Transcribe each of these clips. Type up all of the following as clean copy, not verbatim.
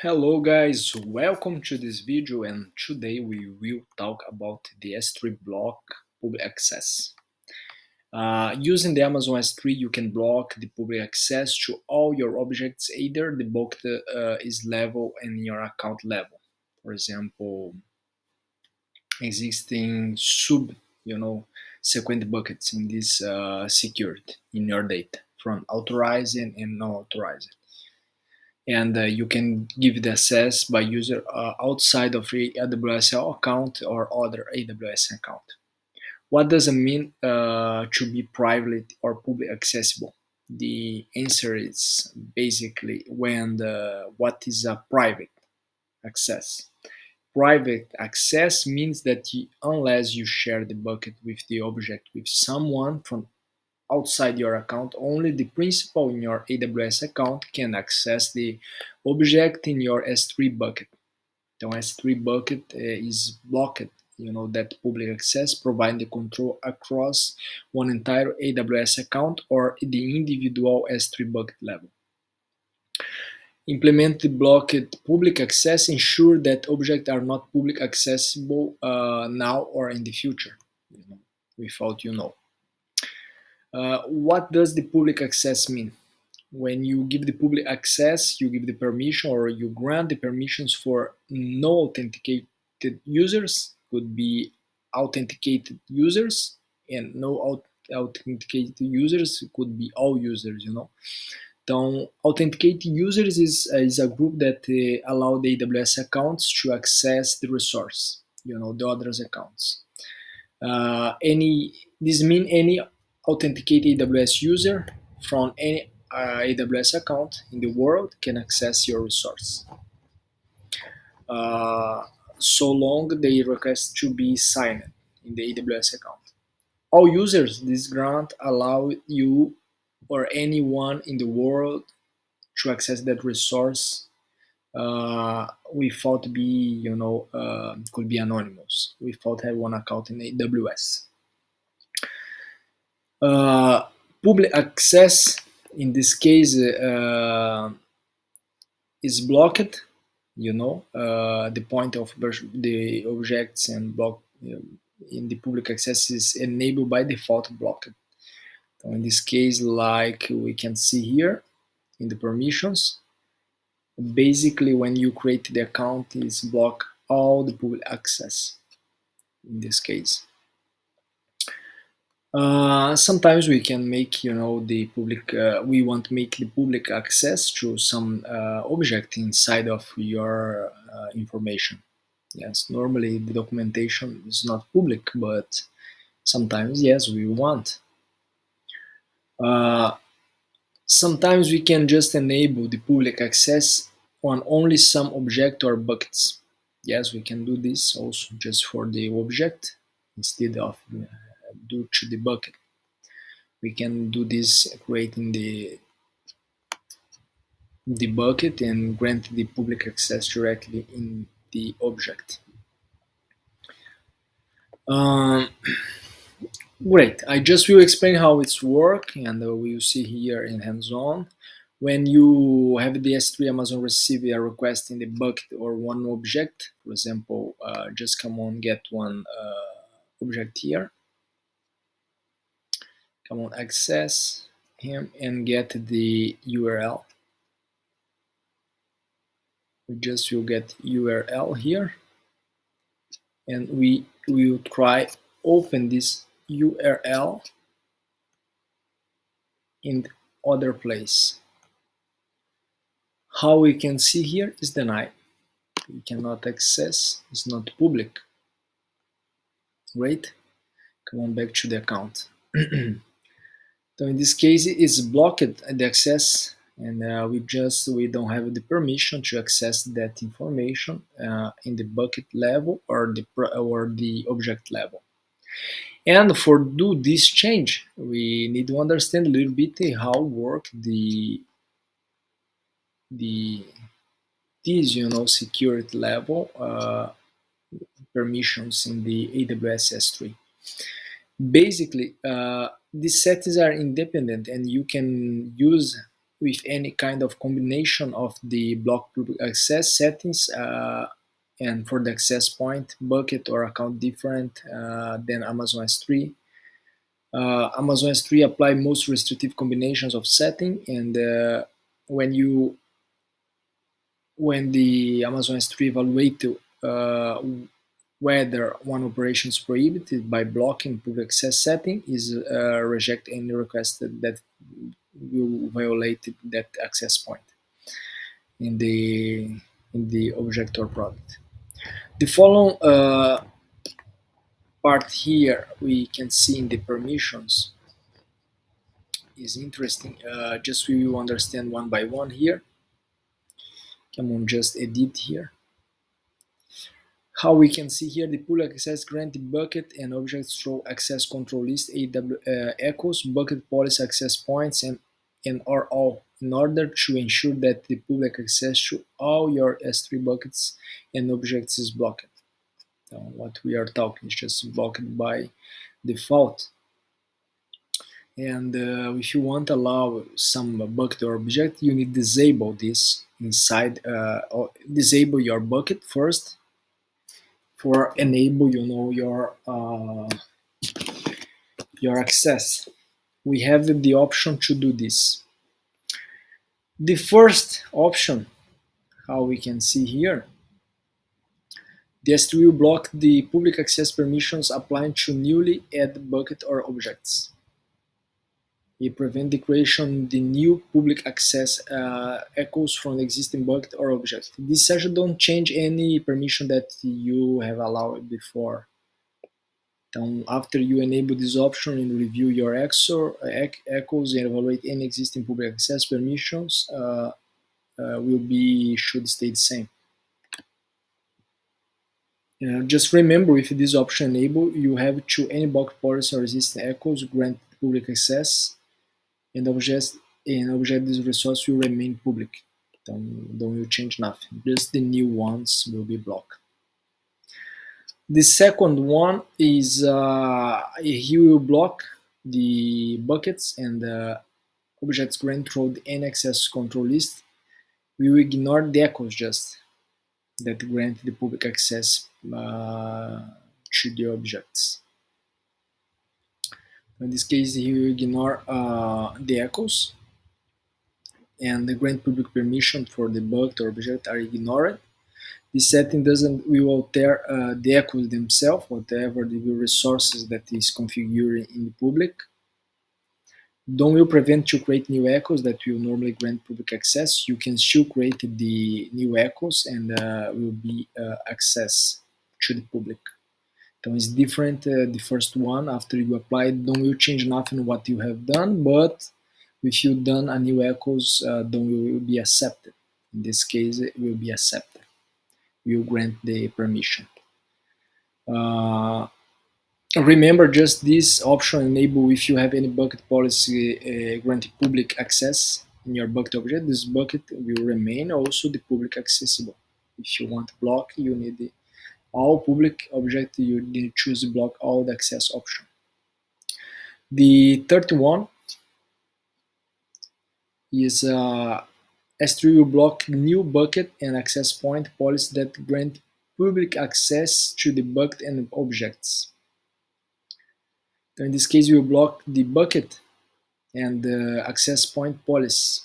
Hello guys, welcome to this video, and today we will talk about the S3 block public access. Using the Amazon S3 you can block the public access to all your objects, either the bucket is level and your account level. For example, existing sequent buckets in this security in your data from authorized and non-authorized, and you can give the access by user outside of a AWS account or other AWS account. What does it mean to be private or public accessible? The answer is basically what is a private access. Private access means that unless you share the bucket with the object with someone from outside your account, only the principal in your AWS account can access the object in your S3 bucket. The S3 bucket is blocked, that public access, providing the control across one entire AWS account or the individual S3 bucket level. Implement the blocked public access, ensure that objects are not public accessible now or in the future, without what does the public access mean? When you give the public access, you give the permission or you grant the permissions for no authenticated users, could be authenticated users, and no authenticated users could be all users. Então, authenticated users is a group that allow the AWS accounts to access the resource, the others accounts. This means any authenticated AWS user from any AWS account in the world can access your resource, so long they request to be signed in the AWS account. All users, this grant allow you or anyone in the world to access that resource without could be anonymous, without having one account in AWS. Public access in this case is blocked. The point of the objects and block in the public access is enabled by default blocked. So in this case, like we can see here in the permissions, basically when you create the account, is block all the public access in this case. Sometimes we can make, the public. We want to make the public access to some object inside of your information. Yes, normally the documentation is not public, but sometimes yes, we want. Sometimes we can just enable the public access on only some object or buckets. Yes, we can do this also just for the object instead of due to the bucket. We can do this creating the bucket and grant the public access directly in the object. Great, I just will explain how it's work, and we'll see here in hands-on. When you have the S3 Amazon receive a request in the bucket or one object, for example, just come on get one object here. Come on, access him and get the URL. We just will get URL here, and we will try open this URL in the other place. How we can see here is denied. We cannot access, it's not public. Great. Come on back to the account. So in this case, it's blocked at the access, and we don't have the permission to access that information in the bucket level or the object level. And for do this change, we need to understand a little bit how work this security level permissions in the AWS S3. Basically, these settings are independent, and you can use with any kind of combination of the block public access settings, and for the access point, bucket, or account different than Amazon S3. Amazon S3 apply most restrictive combinations of setting, and when you when the Amazon S3 evaluate whether one operation is prohibited by blocking public access setting, is reject any request that will violate that access point in the object or product. The following part here we can see in the permissions is interesting. Just we will understand one by one here. Come on, just edit here. How we can see here, the pool access granted bucket and objects through access control list echoes bucket policy access points and are all in order to ensure that the public access to all your S3 buckets and objects is blocked. So what we are talking is just blocked by default. And if you want to allow some bucket or object, you need to disable this inside, or disable your bucket first for enable your access. We have the option to do this. The first option, how we can see here, the S3 will block the public access permissions applying to newly added bucket or objects. It prevents the creation of the new public access echoes from the existing bucket or object. This session don't change any permission that you have allowed before. Then after you enable this option and review your echoes and evaluate any existing public access permissions, should stay the same. Just remember, if this option enabled, you have to any block policy or existing echoes grant public access, and object this resource will remain public. Don't will change nothing. Just the new ones will be blocked. The second one is he will block the buckets and objects granted through the N-access control list. We will ignore the echoes just that grant the public access to the objects. In this case, he will ignore the echoes, and the grant public permission for the bucket or object are ignored. This setting will alter the echoes themselves, whatever the resources that is configured in the public. Don't will prevent to create new echoes that will normally grant public access. You can still create the new echoes and will be access to the public. So it's different. The first one, after you apply it, don't will change nothing what you have done, but if you done a new echoes, don't will be accepted. In this case, it will be accepted. You grant the permission. Remember, just this option enable if you have any bucket policy granting public access in your bucket object. This bucket will remain also the public accessible. If you want to block, you need the all public object. You need to choose block all the access option. The third one is S3 will block new bucket and access point policy that grant public access to the bucket and objects. In this case, we will block the bucket and the access point policy.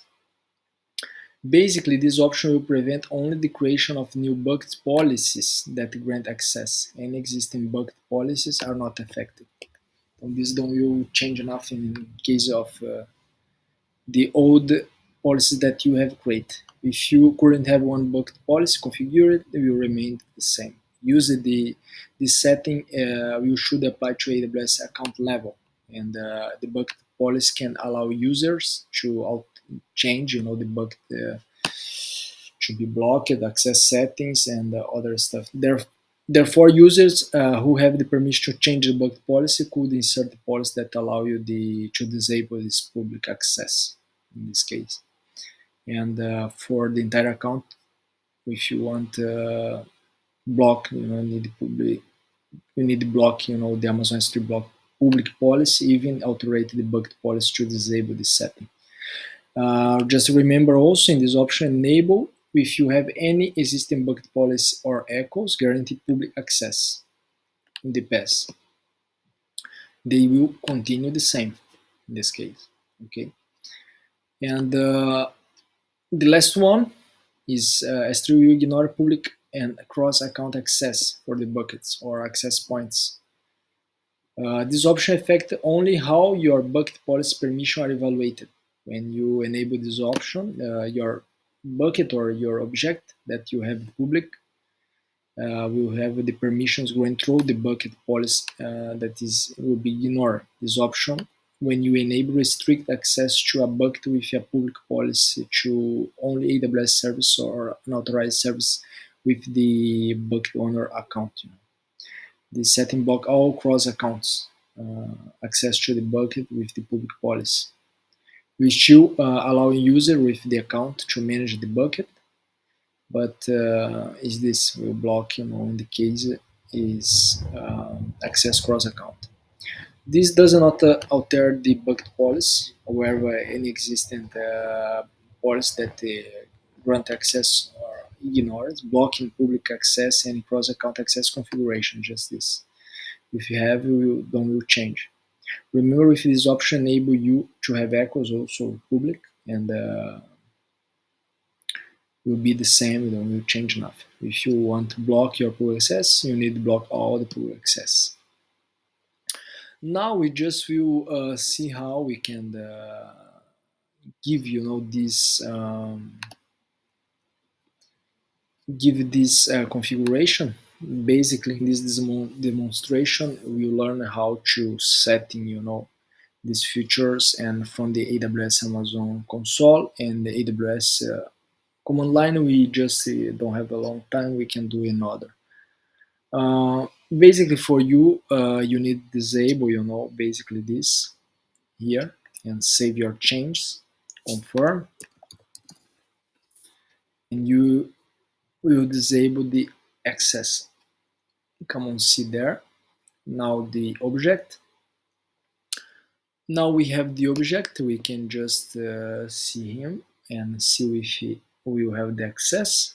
Basically, this option will prevent only the creation of new bucket policies that grant access, and existing bucket policies are not affected. And this don't will change nothing in case of the old policies that you have created. If you currently have one bucket policy configured, it will remain the same. Use this setting, you should apply to AWS account level, and the bucket policy can allow users to change, the bucket should be blocked, access settings, and other stuff. Therefore, users who have the permission to change the bucket policy could insert the policy that allow you to disable this public access in this case. And for the entire account, if you want block, you need to block, the Amazon S3 block public policy, even alterate the bucket policy to disable this setting. Just remember also in this option, enable if you have any existing bucket policy or echoes guaranteed public access in the past. They will continue the same in this case. Okay, and the last one is S3 will ignore public and cross-account access for the buckets or access points. This option affects only how your bucket policy permission are evaluated. When you enable this option, your bucket or your object that you have public will have the permissions going through the bucket policy that is will be ignored. This option when you enable restrict access to a bucket with a public policy to only AWS service or an authorized service with the bucket owner account. The setting block all cross accounts access to the bucket with the public policy. We still allowing user with the account to manage the bucket, but is this will block in the case is access cross account. This does not alter the bucket policy. However, any existing policy that grant access or ignores, blocking public access and cross account access configuration. Just this. If you have, you don't will change. Remember, if this option enable you to have echoes also public and will be the same, you don't will change enough. If you want to block your public access, you need to block all the public access. Now we just will see how we can give this give this configuration. Basically, in this demonstration, we learn how to setting these features and from the AWS Amazon console and the AWS command line. We just don't have a long time. We can do another. Basically, for you, you need disable basically this here and save your changes, confirm, and you will disable the access. Come on, see there. Now the object. Now we have the object. We can just see him and see if he will have the access.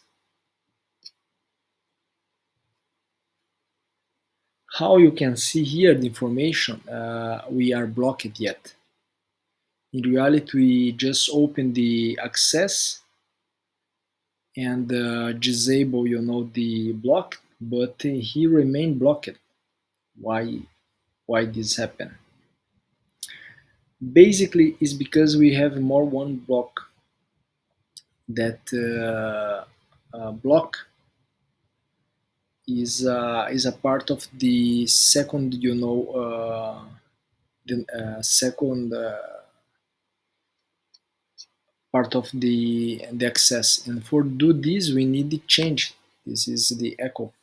How you can see here the information, we are blocked yet. In reality, we just open the access and disable the block, but he remain blocked. Why this happen? Basically is because we have more one block that block is a part of the second the second part of the access, and for do this we need the change. This is the echo,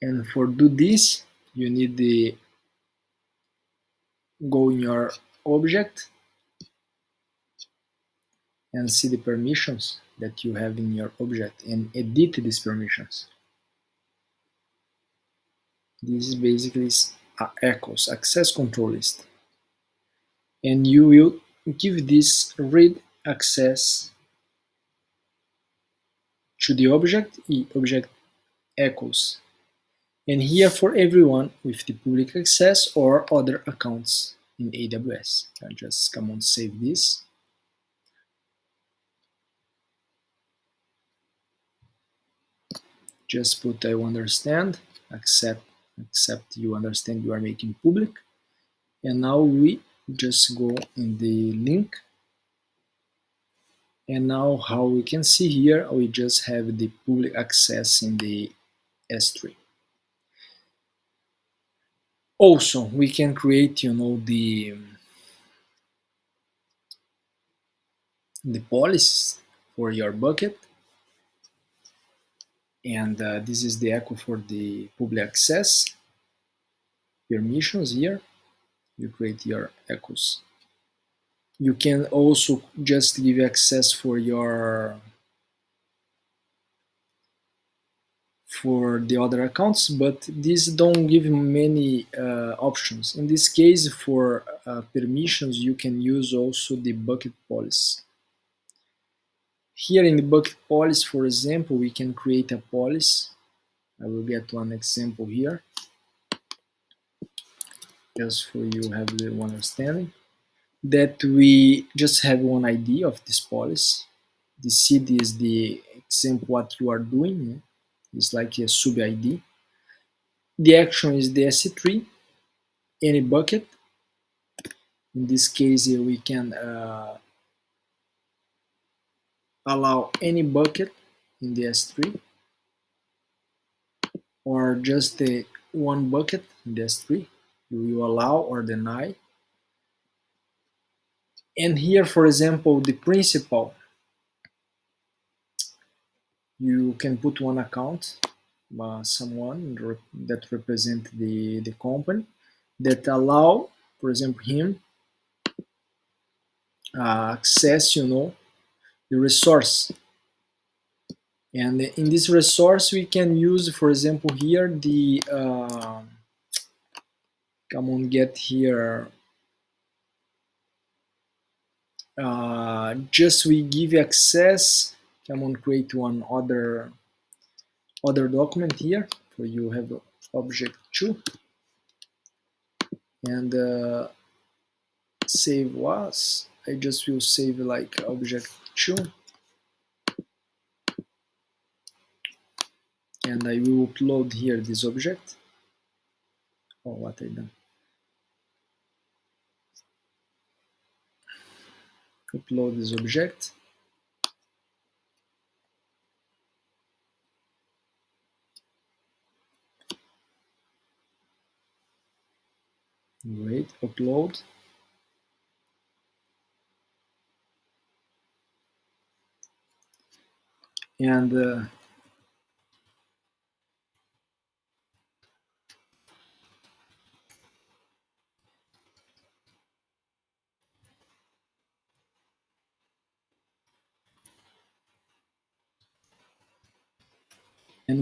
and for do this you need the go in your object and see the permissions that you have in your object and edit these permissions. This is basically echoes access control list, and you will give this read access to the object object echoes, and here for everyone with the public access or other accounts in AWS. I just come on save this. Just put I understand, accept you understand you are making public, and now we just go in the link, and now how we can see here we just have the public access in the S3. Also we can create the policies for your bucket, and this is the echo for the public access permissions. Here you create your echoes. You can also just give access for your for the other accounts, but these don't give many options. In this case, for permissions, you can use also the bucket policy. Here in the bucket policy, for example, we can create a policy. I will get one example here, just for you have the understanding, that we just have one ID of this policy. The CD is the example what you are doing. It's like a sub ID. The action is the SC3, any bucket. In this case, we can allow any bucket in the S3 or just the one bucket in the S3. You allow or deny. And here, for example, the principal, you can put one account, someone that represent the company that allow, for example, him access, the resource. And in this resource, we can use, for example, here the come on, get here. Just we give access. Come on, create one other document here for you have object 2 and save was. I just will save like object 2 and I will upload here this object. Oh, what I done? Upload this object. Wait, upload. And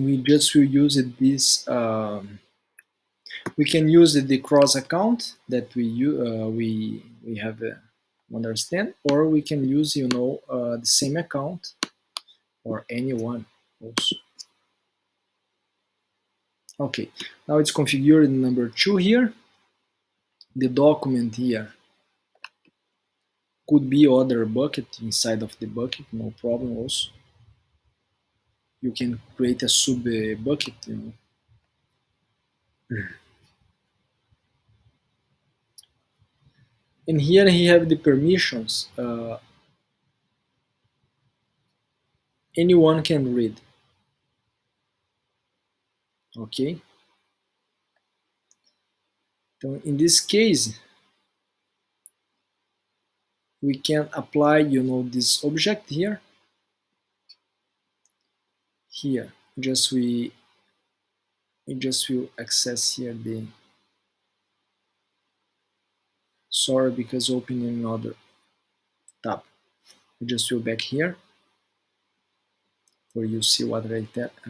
we just will use it this. We can use the cross account that we have understand, or we can use the same account or anyone also. Okay, now it's configured in number 2 here. The document here could be other bucket inside of the bucket, no problem also. You can create a sub bucket, And here he have the permissions. Anyone can read. Okay. So in this case, we can apply, this object here. Here, we just will access here the. Sorry, because opening another tab. We just will back here, where you see what I'm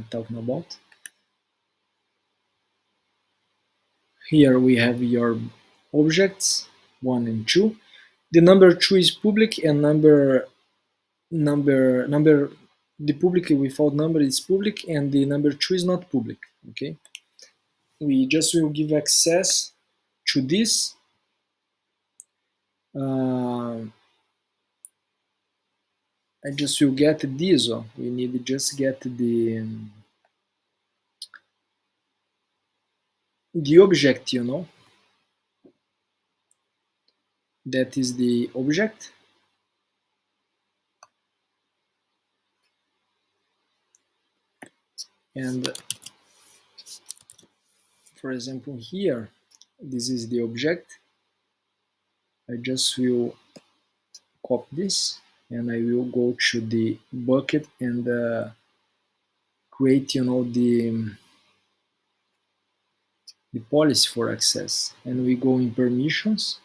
talking about. Here we have your objects 1 and 2. The number 2 is public, and the public without number is public, and the number 2 is not public. Okay, we just will give access to this. I just will get this. We need to just get the object, that is the object. And for example, here, this is the object. I just will copy this, and I will go to the bucket and create, the policy for access. And we go in permissions,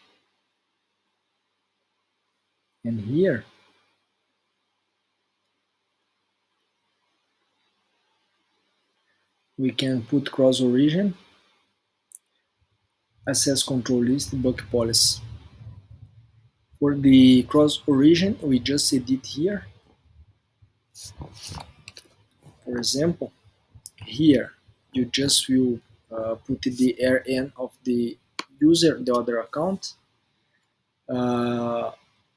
and here We can put cross origin, access control list, bucket policy. For the cross origin, we just edit here. For example, here you just will put the RN of the user, the other account, uh,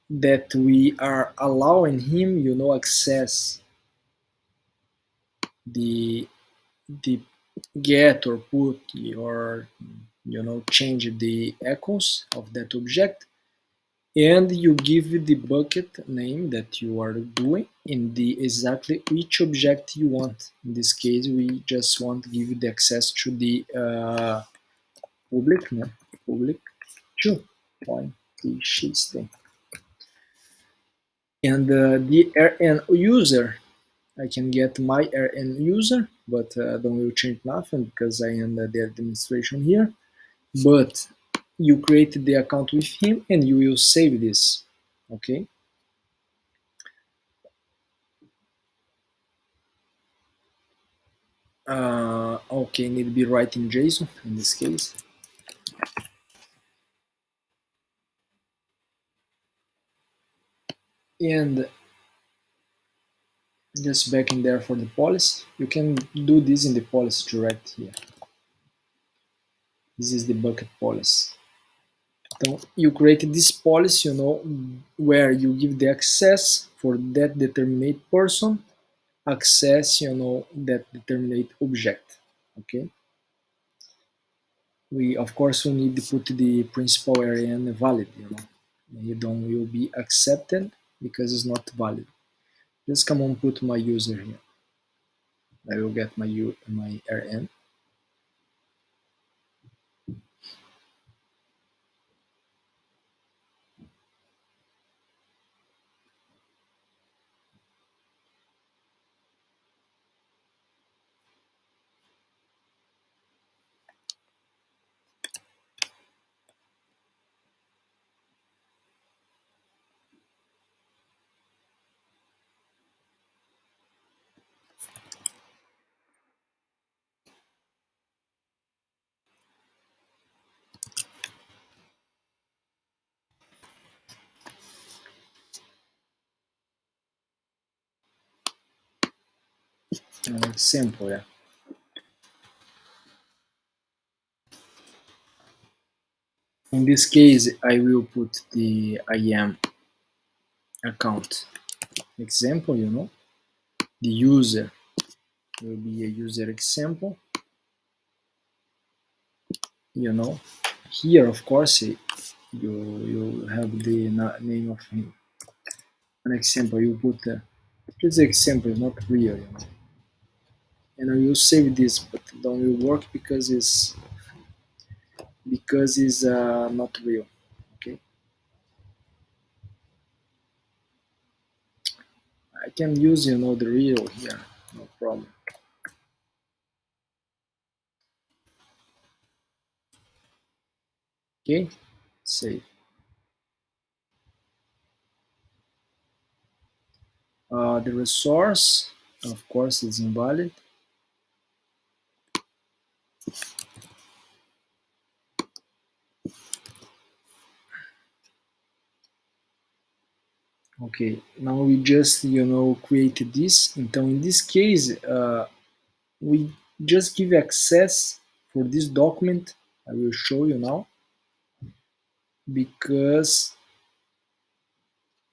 that we are allowing him, access the the get or put or change the echoes of that object, and you give the bucket name that you are doing in the exactly which object you want. In this case, we just want to give the access to the public, no? Public 2.tstem. And the RN user, I can get my RN user, but don't will change nothing because I am the administration here. But you created the account with him and you will save this, okay? Okay, need to be right in JSON in this case. And just back in there for the policy. You can do this in the policy direct here. This is the bucket policy. So you created this policy, where you give the access for that determinate person, access, that determinate object. Okay. We of course we need to put the principal area and valid. You don't will be accepted because it's not valid. Just come on, put my user here. I will get my RN. Example, yeah. In this case, I will put the IAM account example. The user will be a user example. Here, of course, you have the name of him. An example, you put this example is not real, and I will save this, but don't will work because it's not real. Okay, I can use the real here, no problem. Okay, save. The resource, of course, is invalid. Okay, now we just created this. Então, in this case, we just give access for this document. I will show you now because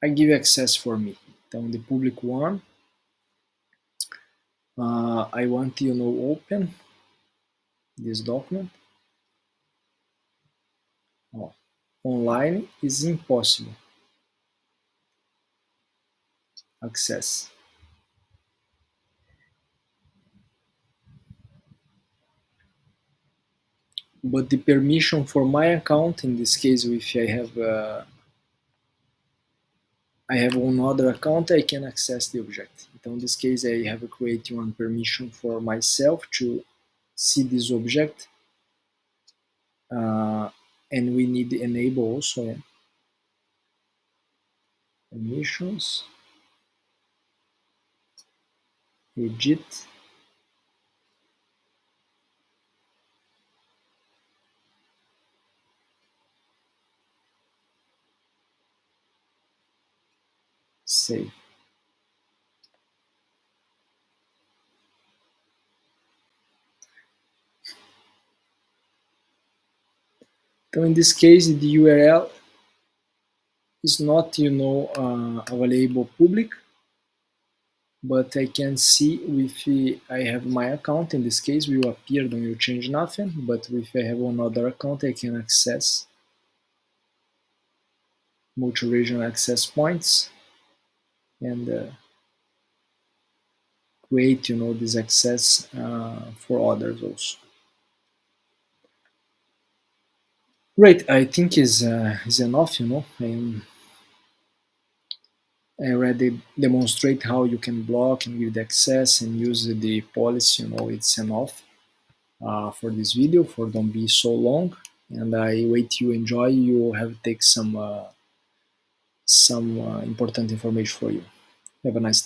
I give access for me. Então, the public one, I want to open this document. Oh, online is impossible access. But the permission for my account, in this case, if I have another account, I can access the object. Então, in this case, I have created one permission for myself to see this object, and we need to enable also, yeah. Permissions, edit, Save. So in this case, the URL is not, available public, but I can see if I have my account. In this case, will appear, don't will change nothing. But if I have another account, I can access multi-regional access points and create, this access for others also. Great, I think is enough. I already demonstrate how you can block and give the access and use the policy. It's enough for this video. For don't be so long. And I wait you enjoy. You have take some important information for you. Have a nice day.